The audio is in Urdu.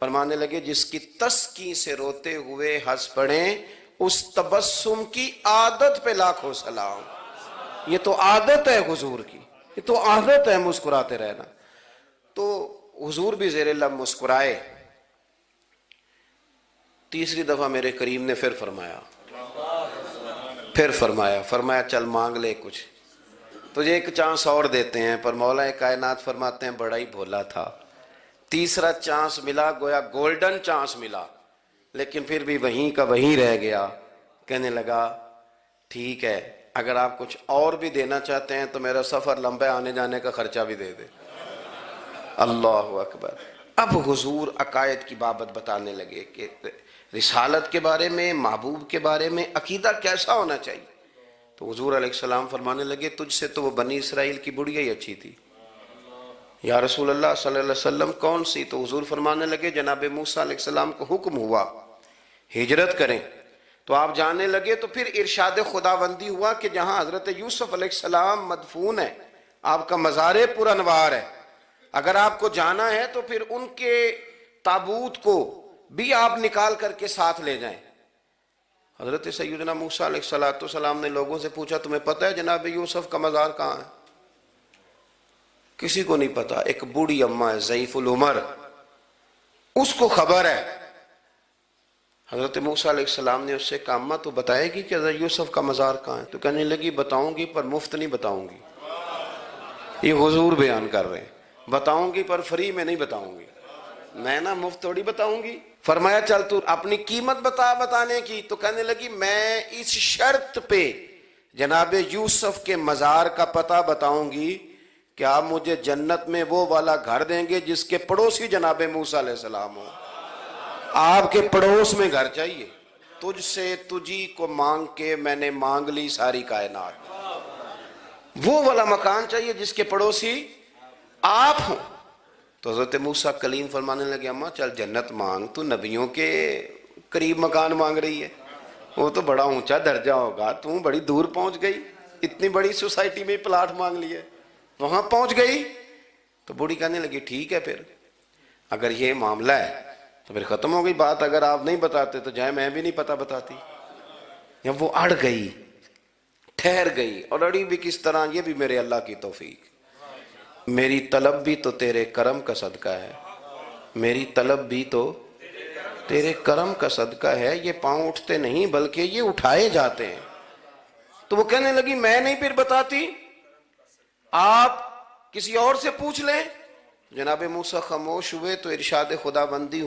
فرمانے لگے جس کی تسکی سے روتے ہوئے ہنس پڑیں اس تبسم کی عادت پہ لاکھوں سلام۔ یہ تو عادت ہے حضور کی، یہ تو عادت ہے مسکراتے رہنا۔ تو حضور بھی زیر لب مسکرائے۔ تیسری دفعہ میرے کریم نے پھر فرمایا چل مانگ لے کچھ، تجھے ایک چانس اور دیتے ہیں۔ پر مولا کائنات فرماتے ہیں بڑا ہی بھولا تھا، تیسرا چانس ملا، گویا گولڈن چانس ملا، لیکن پھر بھی وہیں کا وہیں رہ گیا۔ کہنے لگا ٹھیک ہے، اگر آپ کچھ اور بھی دینا چاہتے ہیں تو میرا سفر لمبا آنے جانے کا خرچہ بھی دے دے۔ اللہ اکبر۔ اب حضور عقائد کی بابت بتانے لگے کہ رسالت کے بارے میں، محبوب کے بارے میں عقیدہ کیسا ہونا چاہیے۔ تو حضور علیہ السلام فرمانے لگے تجھ سے تو وہ بنی اسرائیل کی بڑھیا ہی اچھی تھی۔ یا رسول اللہ صلی اللہ علیہ وسلم کون سی؟ تو حضور فرمانے لگے جناب موسیٰ علیہ السلام کو حکم ہوا ہجرت کریں، تو آپ جانے لگے، تو پھر ارشاد خداوندی ہوا کہ جہاں حضرت یوسف علیہ السلام مدفون ہے، آپ کا مزار پر انوار ہے، اگر آپ کو جانا ہے تو پھر ان کے تابوت کو بھی آپ نکال کر کے ساتھ لے جائیں۔ حضرت سیدنا موسیٰ علیہ السلام نے لوگوں سے پوچھا تمہیں پتہ ہے جناب یوسف کا مزار کہاں ہے؟ کسی کو نہیں پتا۔ ایک بوڑھی اماں ہے ضعیف العمر، اس کو خبر ہے۔ حضرت موسیٰ علیہ السلام نے اس سے کہا اماں تو بتائے گی کہ حضرت یوسف کا مزار کہاں ہے؟ تو کہنے لگی بتاؤں گی پر مفت نہیں بتاؤں گی۔ یہ حضور بیان کر رہے ہیں، بتاؤں گی پر فری میں نہیں بتاؤں گی، میں نا مفت تھوڑی بتاؤں گی۔ فرمایا چل تو اپنی قیمت بتا بتانے کی۔ تو کہنے لگی میں اس شرط پہ جناب یوسف کے مزار کا پتہ بتاؤں گی کہ آپ مجھے جنت میں وہ والا گھر دیں گے جس کے پڑوسی جناب موسیٰ علیہ السلام ہو۔ آپ کے پڑوس میں گھر چاہیے۔ تجھ سے تجھی کو مانگ کے میں نے مانگ لی ساری کائنات، وہ والا مکان چاہیے جس کے پڑوسی آپ ہوں۔ تو حضرت موسیٰ کلیم فرمانے لگے اماں چل جنت مانگ، تو نبیوں کے قریب مکان مانگ رہی ہے، وہ تو بڑا اونچا درجہ ہوگا، تو بڑی دور پہنچ گئی، اتنی بڑی سوسائٹی میں پلاٹ مانگ لیے، وہاں پہنچ گئی۔ تو بوڑھی کہنے لگی ٹھیک ہے، پھر اگر یہ معاملہ ہے تو پھر ختم ہو گئی بات، اگر آپ نہیں بتاتے تو جائے میں بھی نہیں پتہ بتاتی۔ یا وہ اڑ گئی، ٹھہر گئی، اور اڑی بھی کس طرح؟ یہ بھی میرے اللہ کی توفیق۔ میری طلب بھی تو تیرے کرم کا صدقہ ہے، میری طلب بھی تو تیرے کرم کا صدقہ ہے، یہ پاؤں اٹھتے نہیں بلکہ یہ اٹھائے جاتے ہیں۔ تو وہ کہنے لگی میں نہیں پھر بتاتی، آپ کسی اور سے پوچھ لیں۔ جناب موسیٰ خاموش ہوئے تو ارشاد خداوندی ہوا